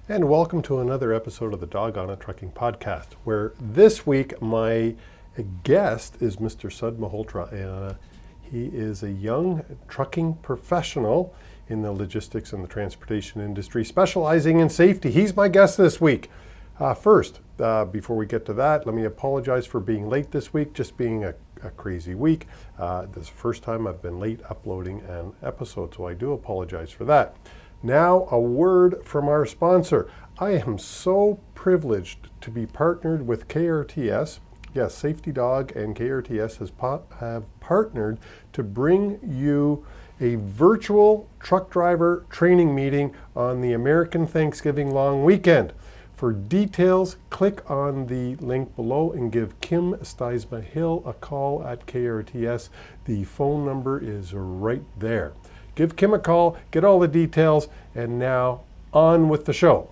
And welcome to another episode of the Dawg on a Trucking podcast, where this week my guest is Mr. Sud Malhotra. And he is a young trucking professional in the logistics and the transportation industry, specializing in safety. He's my guest this week. First, before we get to that, let me apologize for being late this week, just being a crazy week. This is the first time I've been late uploading an episode, so I do apologize for that. Now, a word from our sponsor. I am so privileged to be partnered with KRTS. Yes, Safety Dawg and KRTS have partnered to bring you a virtual truck driver training meeting on the American Thanksgiving long weekend. For details, click on the link below and give Kim Sytsma-Hill a call at KRTS. The phone number is right there. Give Kim a call, get all the details, and now on with the show.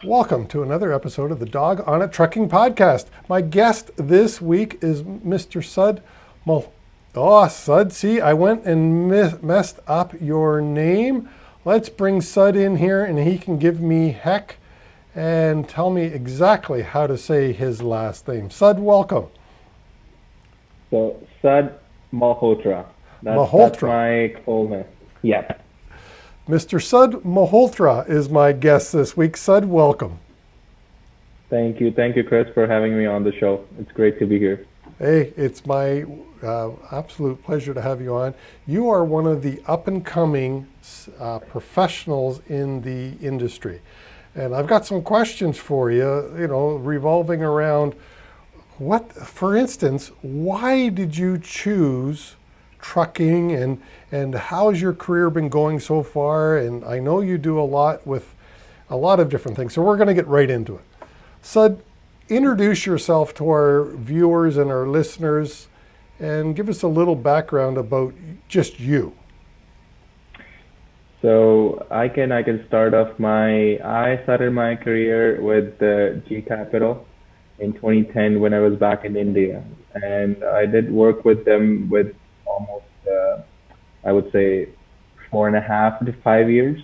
Welcome to another episode of the Dawg on a Trucking podcast. My guest this week is Mr. Sud Sud, see, I went and messed up your name. Let's bring Sud in here and he can give me heck and tell me exactly how to say his last name. Sud, welcome. So, Sud Malhotra. That's my full name. Yeah. Mr. Sud Malhotra is my guest this week. Sud, welcome. Thank you, Chris, for having me on the show. It's great to be here. Hey, it's my absolute pleasure to have you on. You are one of the up-and-coming professionals in the industry. And I've got some questions for you, revolving around for instance, why did you choose trucking and how's your career been going so far? And I know you do a lot with a lot of different things, so we're going to get right into it. Sud, introduce yourself to our viewers and our listeners and give us a little background about just you. So I can start off I started my career with G Capital in 2010 when I was back in India, and I did work with them with almost I would say 4.5 to 5 years,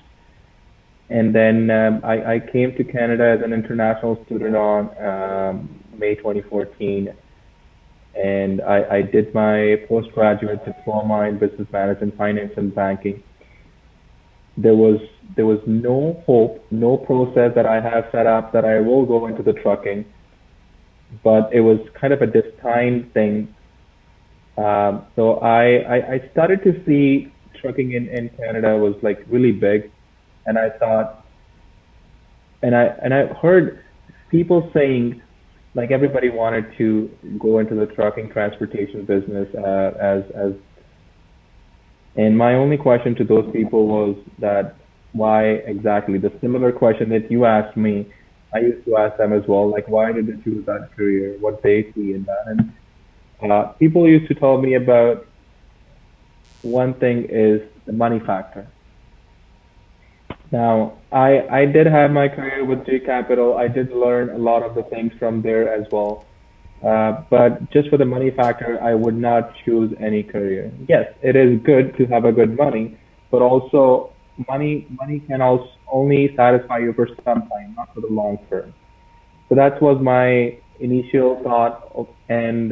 and then I came to Canada as an international student on May 2014, and I did my postgraduate diploma in business management, finance, and banking. There was no hope, no process that I have set up that I will go into the trucking. But it was kind of a destined thing. So I started to see trucking in Canada was like really big, and I thought, and I heard people saying like everybody wanted to go into the trucking transportation business and my only question to those people was that why exactly? The similar question that you asked me, I used to ask them as well, like, why did they choose that career? What they see in that? And people used to tell me about one thing is the money factor. Now, I did have my career with J Capital. I did learn a lot of the things from there as well. But just for the money factor, I would not choose any career. Yes, it is good to have a good money, but also money can also only satisfy you for some time, not for the long term. So that was my initial thought, and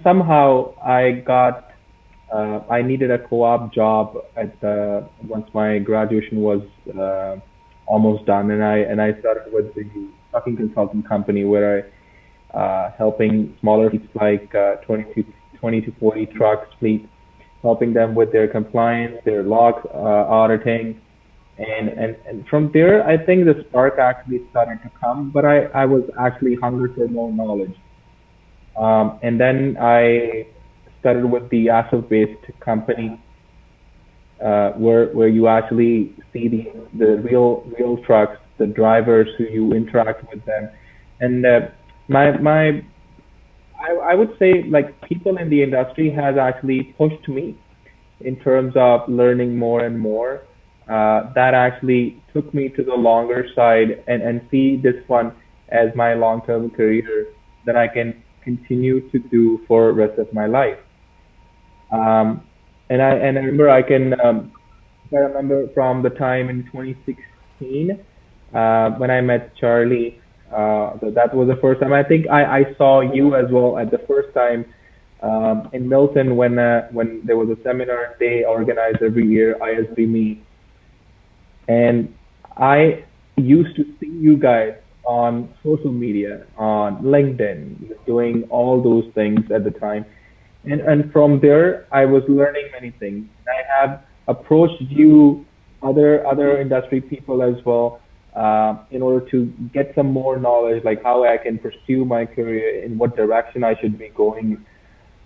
somehow I needed a co-op job once my graduation was almost done, and I started with the trucking consulting company where I helping smaller fleets like 20 to 40 trucks fleet, helping them with their compliance, their logs auditing. And from there, I think the spark actually started to come, but I was actually hungry for more knowledge. And then I started with the asset-based company, where you actually see the real trucks, the drivers who you interact with them. And I would say like people in the industry has actually pushed me in terms of learning more and more. That actually took me to the longer side and see this one as my long-term career that I can continue to do for the rest of my life. And I remember I remember from the time in 2016 when I met Charlie. So that was the first time. I think I saw you as well at the first time in Milton when there was a seminar they organized every year, ISB Me, and I used to see you guys on social media, on LinkedIn, doing all those things at the time. And from there, I was learning many things. I have approached you, other industry people as well, in order to get some more knowledge, like how I can pursue my career, in what direction I should be going.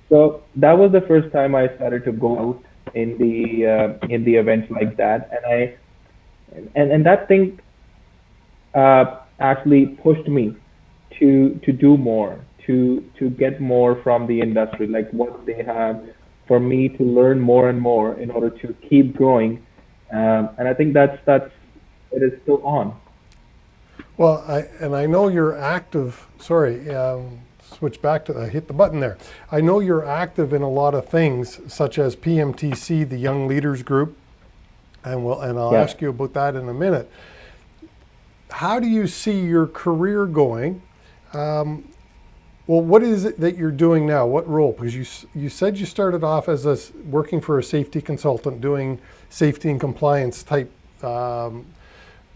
So that was the first time I started to go out in the events like that, and that thing actually pushed me to do more, to get more from the industry, like what they have, for me to learn more and more in order to keep growing. And I think that's it is still on. Well, I know you're active. Sorry, switch back to I hit the button there. I know you're active in a lot of things, such as PMTC, the Young Leaders Group, and I'll Yeah. ask you about that in a minute. How do you see your career going? Well, what is it that you're doing now? What role? Because you said you started off as working for a safety consultant, doing safety and compliance type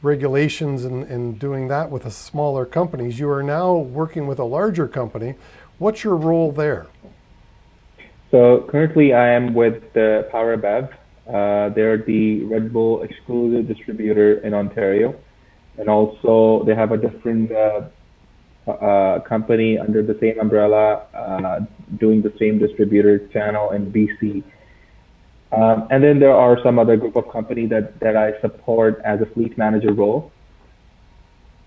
regulations and doing that with a smaller companies. You are now working with a larger company. What's your role there? So currently, I am with the Power Bev. They're the Red Bull exclusive distributor in Ontario, and also they have a different company under the same umbrella, doing the same distributor channel in BC. And then there are some other group of companies that I support as a fleet manager role.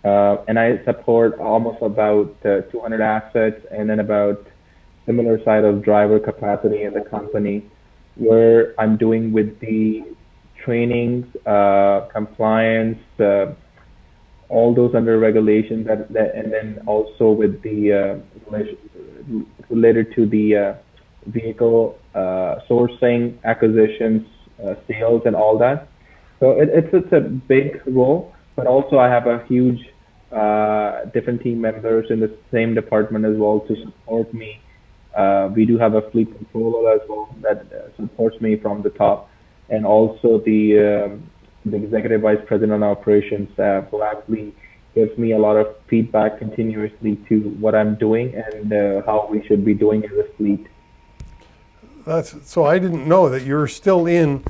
And I support almost about 200 assets and then about similar side of driver capacity in the company where I'm doing with the trainings, compliance, all those under regulations and then also with the related to the vehicle sourcing, acquisitions, sales, and all that. So it's a big role, but also I have a huge different team members in the same department as well to support me. We do have a fleet controller as well that supports me from the top, and also the executive vice president of operations who actually gives me a lot of feedback continuously to what I'm doing and how we should be doing as a fleet. So I didn't know that you're still in,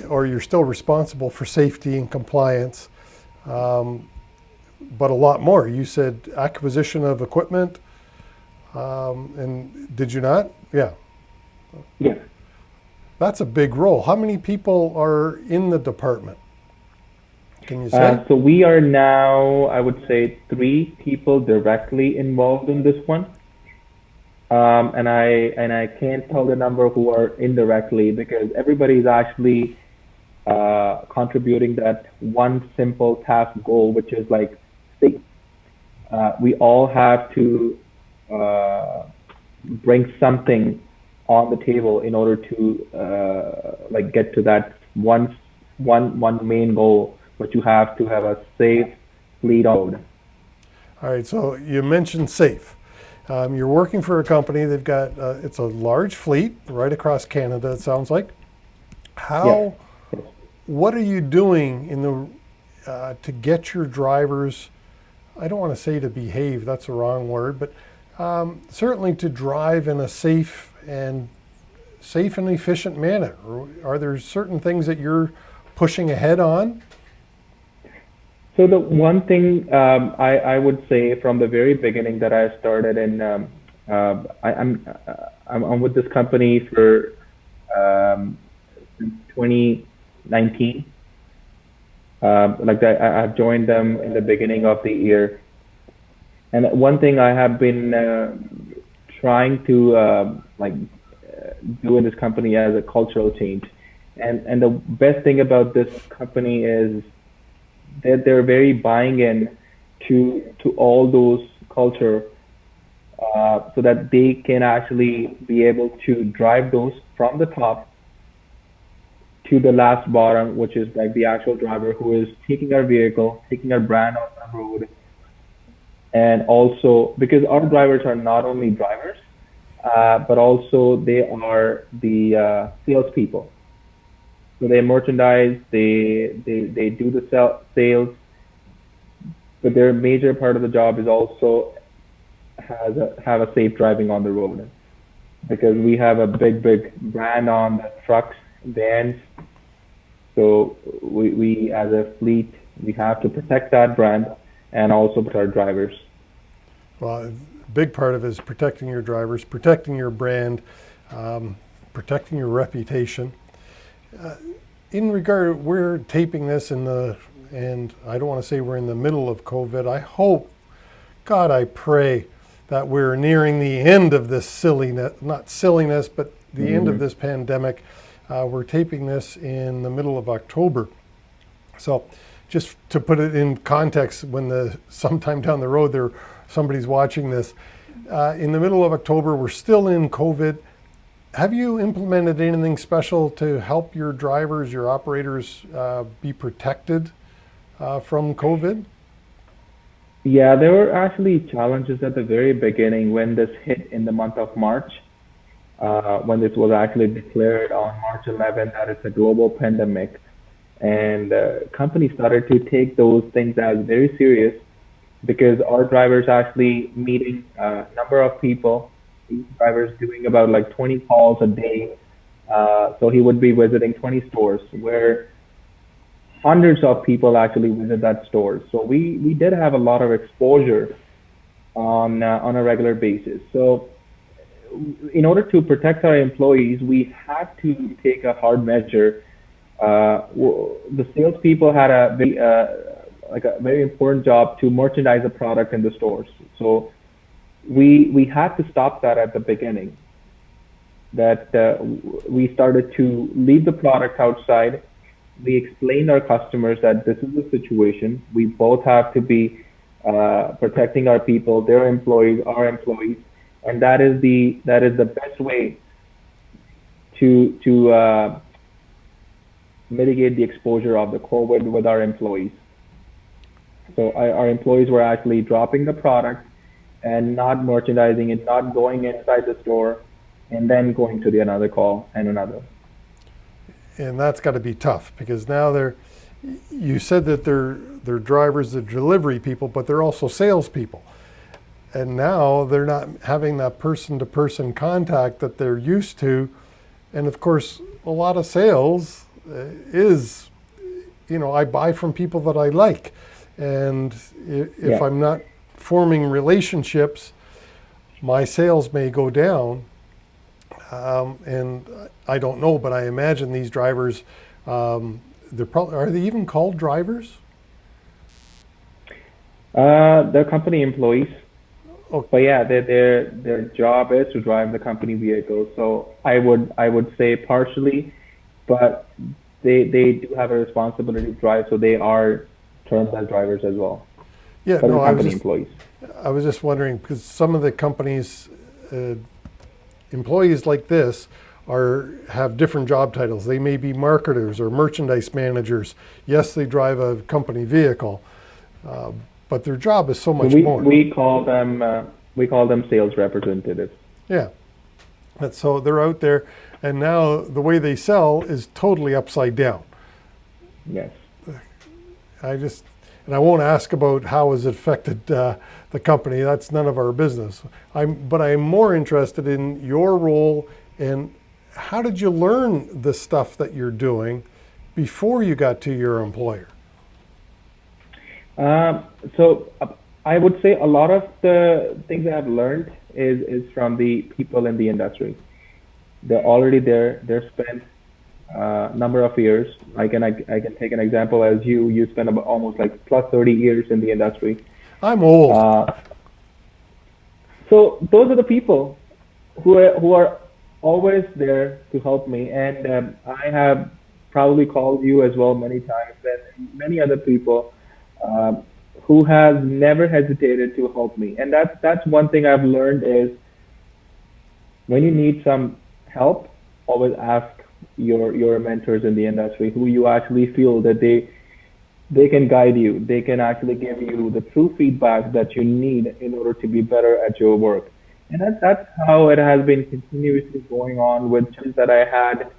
or you're still responsible for safety and compliance, but a lot more. You said acquisition of equipment, and did you not? Yeah. Yeah. That's a big role. How many people are in the department? Can you say? So we are now, I would say, three people directly involved in this one. And I can't tell the number who are indirectly because everybody is actually contributing that one simple task goal, which is like safe. We all have to bring something on the table in order to like get to that one main goal, but you have to have a safe fleet on road. All right, so you mentioned safe. You're working for a company. They've got it's a large fleet right across Canada. It sounds like. Yeah. How? What are you doing in the to get your drivers? I don't want to say to behave. That's the wrong word, but certainly to drive in a safe and efficient manner. Are there certain things that you're pushing ahead on? So the one thing I would say from the very beginning that I started in, I'm with this company for since 2019. Like I've joined them in the beginning of the year, and one thing I have been trying to do in this company as a cultural change, and the best thing about this company is that they're very buying in to all those culture, so that they can actually be able to drive those from the top to the last bottom, which is like the actual driver who is taking our vehicle, taking our brand on the road, and also because our drivers are not only drivers, but also they are the salespeople. So they merchandise, they do the sales, but their major part of the job is also have a safe driving on the road because we have a big brand on the trucks, vans. So we as a fleet, we have to protect that brand and also protect our drivers. Well, a big part of it is protecting your drivers, protecting your brand, protecting your reputation. In regard, we're taping this and I don't want to say we're in the middle of COVID. I hope, God, I pray that we're nearing the end of this silliness, not silliness, but the end of this pandemic. We're taping this in the middle of October. So just to put it in context, when sometime down the road somebody's watching this, in the middle of October, we're still in COVID. Have you implemented anything special to help your drivers, your operators be protected from COVID? Yeah, there were actually challenges at the very beginning when this hit in the month of March, when this was actually declared on March 11th that it's a global pandemic. And companies started to take those things as very serious because our drivers actually meeting a number of people, each drivers doing about like 20 calls a day. So he would be visiting 20 stores where hundreds of people actually visit that store. So we did have a lot of exposure on a regular basis. So in order to protect our employees, we had to take a hard measure. The salespeople had a very important job to merchandise the product in the stores. So we had to stop that at the beginning. That we started to leave the product outside. We explained our customers that this is the situation. We both have to be protecting our people, their employees, our employees, and that is the best way to mitigate the exposure of the COVID with our employees. So our employees were actually dropping the product and not merchandising it, not going inside the store, and then going to the another call and another. And that's got to be tough because now you said that they're drivers, they're delivery people, but they're also salespeople. And now they're not having that person-to-person contact that they're used to. And of course, a lot of sales is, I buy from people that I like. And if I'm not forming relationships, my sales may go down. And I don't know, but I imagine these drivers, are they even called drivers? They're company employees. Okay. But yeah, their job is to drive the company vehicle. So I would say partially, but they do have a responsibility to drive, so they are termed as drivers as well. Yeah, but no, company employees. I was just wondering because some of the companies, employees like this have different job titles. They may be marketers or merchandise managers. Yes, they drive a company vehicle, but their job is so much more. We call them sales representatives. Yeah, and so they're out there, and now the way they sell is totally upside down. Yes. And I won't ask about how has it affected the company. That's none of our business. But I'm more interested in your role and how did you learn the stuff that you're doing before you got to your employer? So I would say a lot of the things I've learned is from the people in the industry. They're already there. They're spent number of years. I can take an example as you spent about almost like plus 30 years in the industry. I'm old. So those are the people who are always there to help me, and I have probably called you as well many times, and many other people who has never hesitated to help me. And that's one thing I've learned is when you need some help, always ask your mentors in the industry, who you actually feel that they can guide you. They can actually give you the true feedback that you need in order to be better at your work. And that's how it has been continuously going on with just that I had.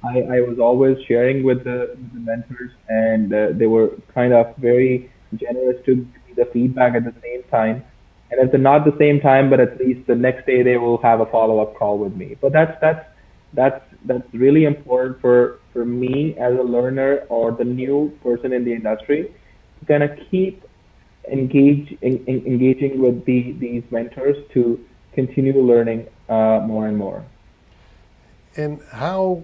I was always sharing with the mentors, and they were kind of very generous to give me the feedback at the same time. And if they're not the same time, but at least the next day they will have a follow-up call with me. But that's really important for me as a learner or the new person in the industry to kind of keep engaging with these mentors to continue learning more and more. And how,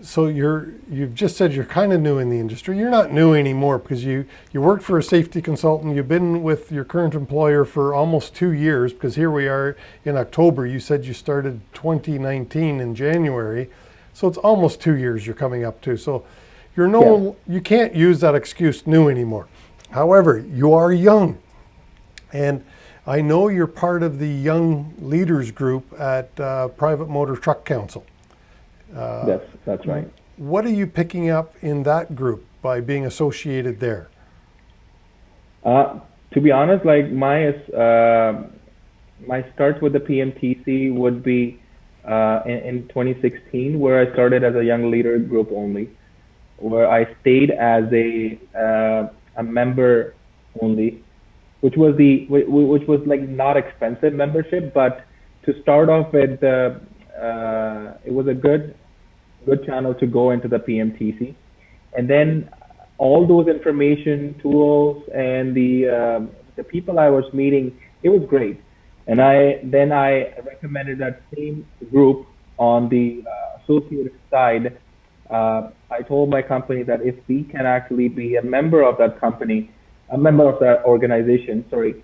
so you've just said you're kind of new in the industry. You're not new anymore because you worked for a safety consultant. You've been with your current employer for almost 2 years, because here we are in October. You said you started 2019 in January. So it's almost 2 years you're coming up to. So you can't use that excuse new anymore. However, you are young. And I know you're part of the young leaders group at Private Motor Truck Council. Yes, that's right. What are you picking up in that group by being associated there? To be honest, like my start with the PMTC would be in 2016, where I started as a young leader group only, where I stayed as a member only, which was like not expensive membership, but to start off with, it was a good channel to go into the PMTC, and then all those information tools and the people I was meeting, it was great. And I recommended that same group on the associate side. I told my company that if we can actually be a member of that company, a member of that organization, sorry,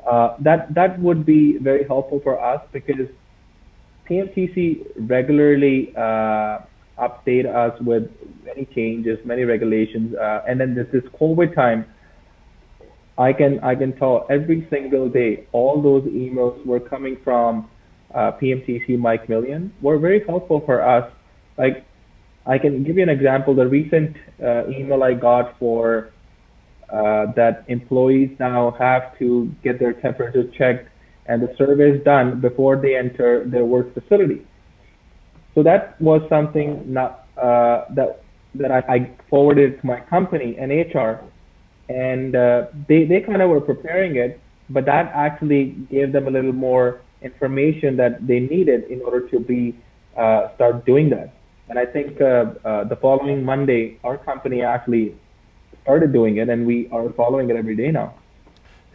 that would be very helpful for us, because PMTC regularly update us with many changes, many regulations, and then this COVID time, I can tell every single day all those emails were coming from PMTC Mike Millian were very helpful for us. Like, I can give you an example. The recent email I got for that employees now have to get their temperature checked and the survey is done before they enter their work facility. So that was something not, that I forwarded to my company and HR, and they kind of were preparing it, but that actually gave them a little more information that they needed in order to start doing that. And I think the following Monday, our company actually started doing it, and we are following it every day now.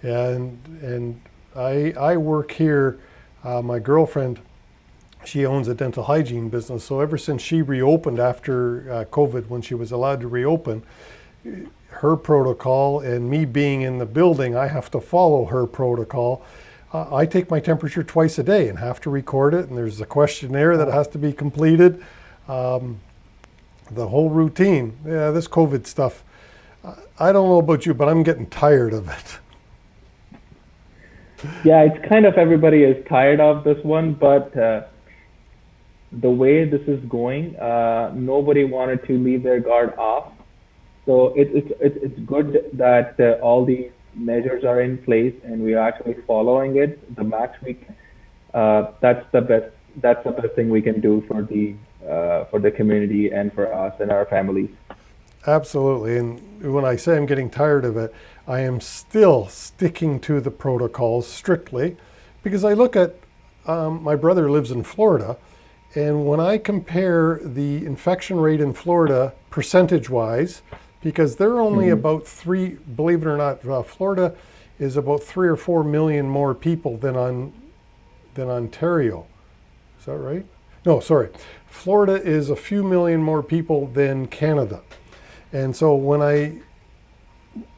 Yeah, and I work here. My girlfriend, she owns a dental hygiene business. So ever since she reopened after COVID, when she was allowed to reopen, her protocol, and me being in the building, I have to follow her protocol. I take my temperature twice a day and have to record it. And there's a questionnaire that has to be completed. The whole routine. Yeah, this COVID stuff, I don't know about you, but I'm getting tired of it. Yeah, it's kind of, everybody is tired of this one, but the way this is going, nobody wanted to leave their guard off. So it's good that all these measures are in place and we are actually following it. The max week, that's the best thing we can do for the community and for us and our families. Absolutely. And when I say I'm getting tired of it, I am still sticking to the protocols strictly, because I look at, my brother lives in Florida, and when I compare the infection rate in Florida percentage-wise, because they're only about believe it or not, Florida is about 3 or 4 million more people than Ontario. Is that right? No, sorry. Florida is a few million more people than Canada. And so when I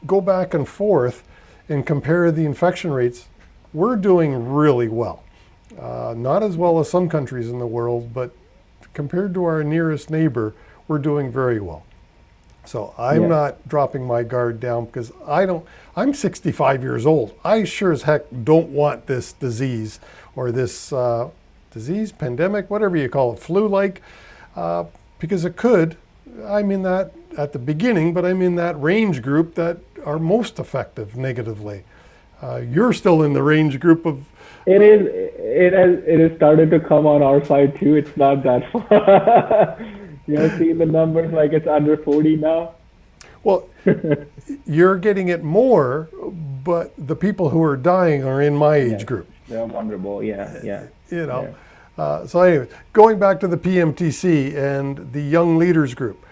go back and forth and compare the infection rates, we're doing really well. Not as well as some countries in the world, but compared to our nearest neighbor, we're doing very well. So I'm not dropping my guard down, because I'm 65 years old. I sure as heck don't want this disease, or this disease, pandemic, whatever you call it, flu-like. because it could. I'm in that at the beginning, but I'm in that range group that are most effective negatively. You're still in the range group of. It is. It has started to come on our side too. It's not that far. See the numbers like it's under 40 now. Well, you're getting it more, but the people who are dying are in my age group. They're vulnerable. Yeah. So anyway, going back to the PMTC and the Young Leaders Group,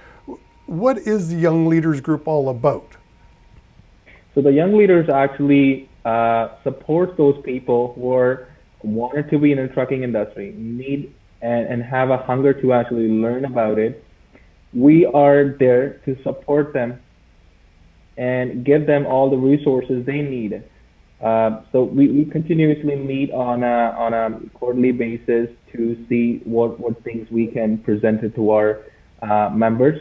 what is the Young Leaders Group all about? So the Young Leaders actually support those people who are wanted to be in the trucking industry, need and have a hunger to actually learn about it. We are there to support them and give them all the resources they need. So we continuously meet on a quarterly basis to see what things we can present it to our members.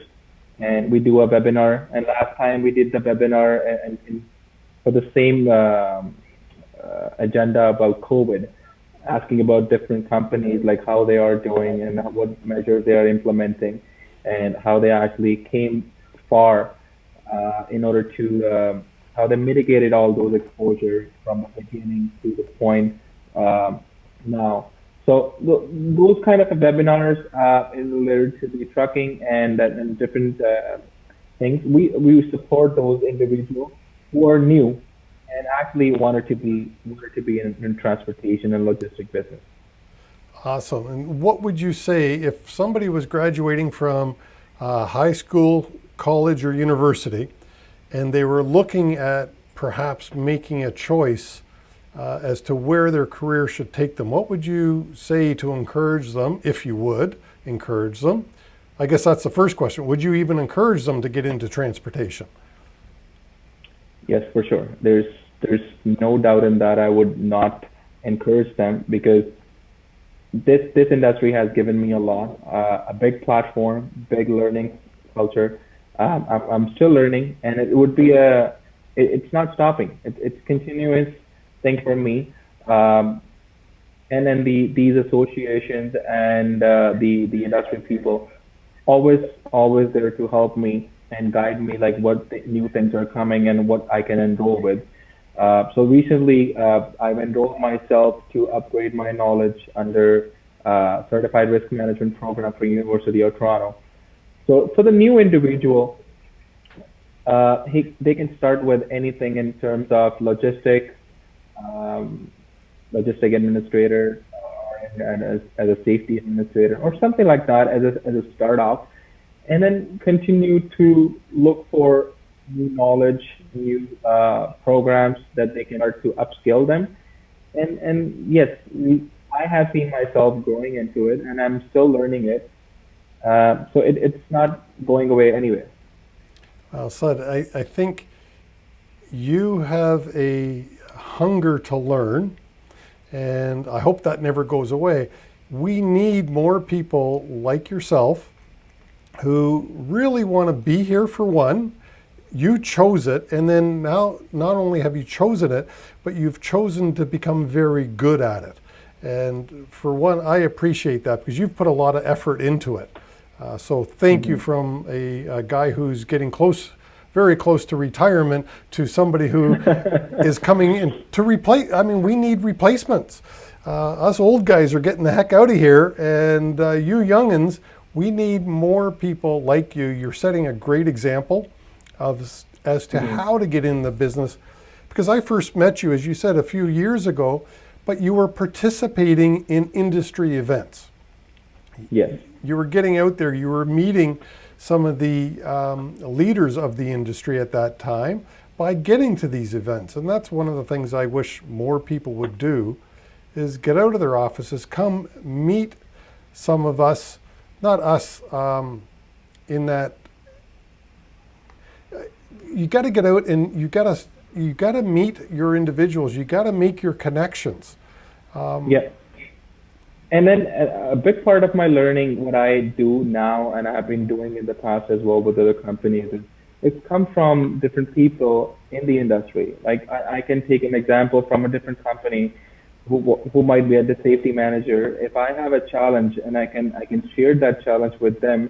And we do a webinar. And last time we did the webinar and for the same agenda about COVID, asking about different companies, like how they are doing and what measures they are implementing, and how they actually came far in order to how they mitigated all those exposures from the beginning to the point now. So those kind of webinars is related to the trucking and different things. We support those individuals who are new and actually wanted to be in transportation and logistic business. Awesome. And what would you say if somebody was graduating from high school, college, or university, and they were looking at perhaps making a choice as to where their career should take them? What would you say to encourage them, if you would encourage them? I guess that's the first question. Would you even encourage them to get into transportation? Yes, for sure. There's no doubt in that. I would not encourage them because this industry has given me a lot, a big platform, big learning culture. I'm still learning, and it would be it's not stopping. It's continuous thing for me. And then these associations and the industry people always there to help me and guide me, like what new things are coming and what I can enroll with. So recently, I've enrolled myself to upgrade my knowledge under Certified Risk Management Program for University of Toronto. So for the new individual, they can start with anything in terms of logistic administrator, or as a safety administrator, or something like that as a start off, and then continue to look for new knowledge, new programs that they can start to upskill them. And yes, I have seen myself growing into it, and I'm still learning it. So it's not going away anywhere. Well, Sud, I think you have a hunger to learn, and I hope that never goes away. We need more people like yourself who really want to be here. For one, you chose it, and then now not only have you chosen it, but you've chosen to become very good at it. And for one, I appreciate that because you've put a lot of effort into it. So thank you from a guy who's getting very close to retirement, to somebody who is coming in to replace. I mean, we need replacements. Us old guys are getting the heck out of here, and you youngins, we need more people like you. You're setting a great example as to how to get in the business. Because I first met you, as you said, a few years ago, but you were participating in industry events. Yes. You were getting out there, you were meeting some of the leaders of the industry at that time by getting to these events. And that's one of the things I wish more people would do, is get out of their offices, come meet some of us, not us, in that you got to get out and you got to meet your individuals, you got to make your connections. Yeah. And then a big part of my learning, what I do now, and I have been doing in the past as well with other companies, is it's come from different people in the industry. Like I can take an example from a different company who might be at the safety manager. If I have a challenge and I can share that challenge with them,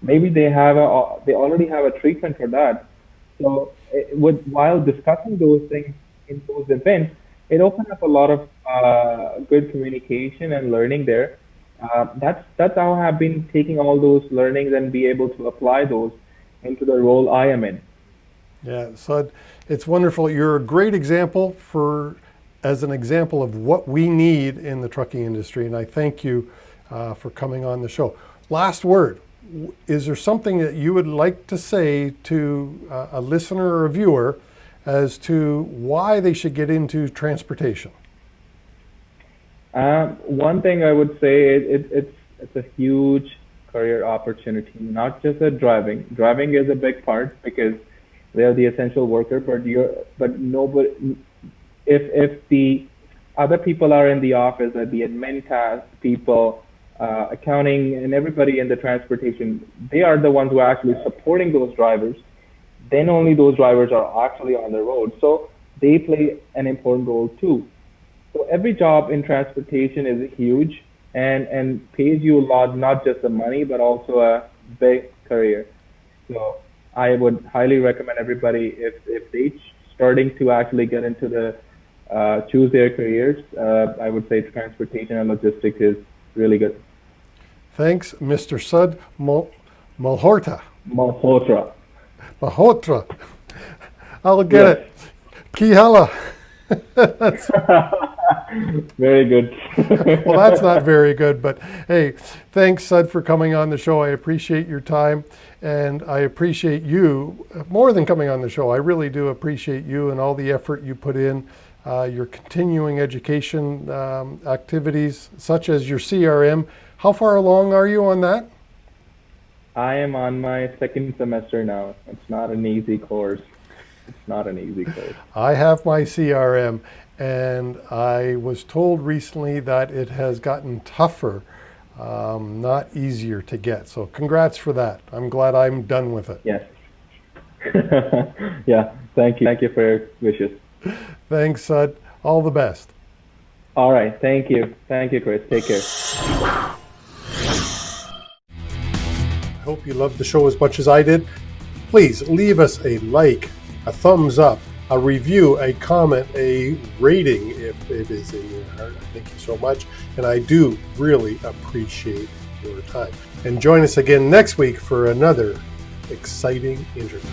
Maybe they already have a treatment for that. So while discussing those things in those events, it opened up a lot of good communication and learning there. That's how I've been taking all those learnings and be able to apply those into the role I am in. Yeah, so it's wonderful. You're a great example as an example of what we need in the trucking industry, and I thank you for coming on the show. Last word. Is there something that you would like to say to a listener or a viewer as to why they should get into transportation? One thing I would say is it's a huge career opportunity, not just at driving. Driving is a big part because they're the essential worker, but nobody, if the other people are in the office, the admin task people, accounting, and everybody in the transportation, they are the ones who are actually supporting those drivers. Then only those drivers are actually on the road. So they play an important role too. So every job in transportation is huge and pays you a lot, not just the money, but also a big career. So I would highly recommend everybody if they starting to actually get into the choose their careers. I would say transportation and logistics is really good. Thanks, Mr. Sud Malhotra. Malhotra. Malhotra. I'll get Yes. it. Kihela. Very good. Well, that's not very good, but hey, thanks, Sud, for coming on the show. I appreciate your time, and I appreciate you more than coming on the show. I really do appreciate you and all the effort you put in, your continuing education activities, such as your CRM. How far along are you on that? I am on my second semester now. It's not an easy course. It's not an easy course. I have my CRM, and I was told recently that it has gotten tougher, not easier to get. So congrats for that. I'm glad I'm done with it. Yes. Yeah. Thank you. Thank you for your wishes. Thanks, Sud. All the best. All right. Thank you. Thank you, Chris. Take care. I hope you loved the show as much as I did. Please leave us a like, a thumbs up, a review, a comment, a rating if it is in your heart. Thank you so much. And I do really appreciate your time. And join us again next week for another exciting interview.